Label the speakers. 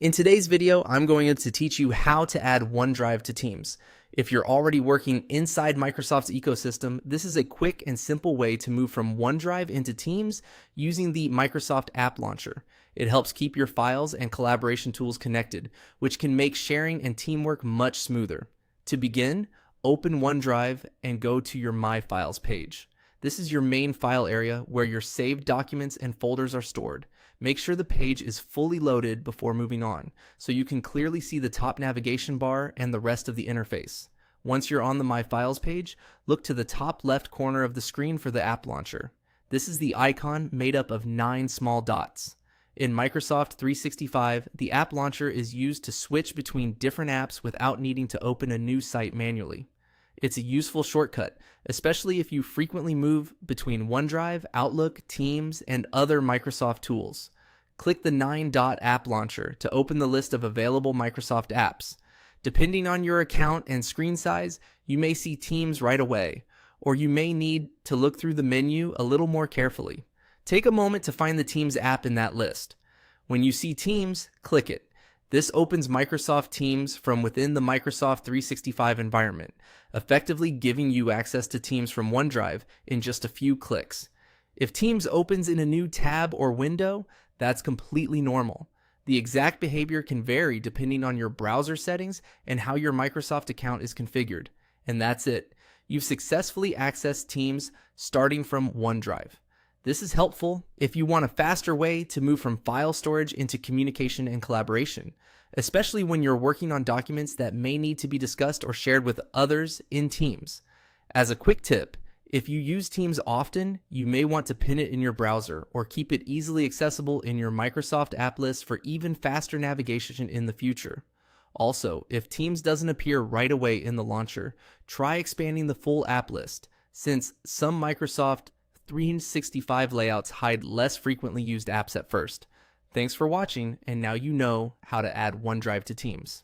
Speaker 1: In today's video, I'm going to teach you how to add OneDrive to Teams. If you're already working inside Microsoft's ecosystem, this is a quick and simple way to move from OneDrive into Teams using the Microsoft App Launcher. It helps keep your files and collaboration tools connected, which can make sharing and teamwork much smoother. To begin, open OneDrive and go to your My Files page. This is your main file area where your saved documents and folders are stored. Make sure the page is fully loaded before moving on, so you can clearly see the top navigation bar and the rest of the interface. Once you're on the My Files page, look to the top left corner of the screen for the App Launcher. This is the icon made up of 9 small dots. In Microsoft 365, the App Launcher is used to switch between different apps without needing to open a new site manually. It's a useful shortcut, especially if you frequently move between OneDrive, Outlook, Teams, and other Microsoft tools. Click the 9-dot App Launcher to open the list of available Microsoft apps. Depending on your account and screen size, you may see Teams right away, or you may need to look through the menu a little more carefully. Take a moment to find the Teams app in that list. When you see Teams, click it. This opens Microsoft Teams from within the Microsoft 365 environment, effectively giving you access to Teams from OneDrive in just a few clicks. If Teams opens in a new tab or window, that's completely normal. The exact behavior can vary depending on your browser settings and how your Microsoft account is configured. And that's it. You've successfully accessed Teams starting from OneDrive. This is helpful if you want a faster way to move from file storage into communication and collaboration, especially when you're working on documents that may need to be discussed or shared with others in Teams. As a quick tip, if you use Teams often, you may want to pin it in your browser or keep it easily accessible in your Microsoft app list for even faster navigation in the future. Also, if Teams doesn't appear right away in the launcher, try expanding the full app list, since some Microsoft 365 layouts hide less frequently used apps at first. Thanks for watching, and now you know how to add OneDrive to Teams.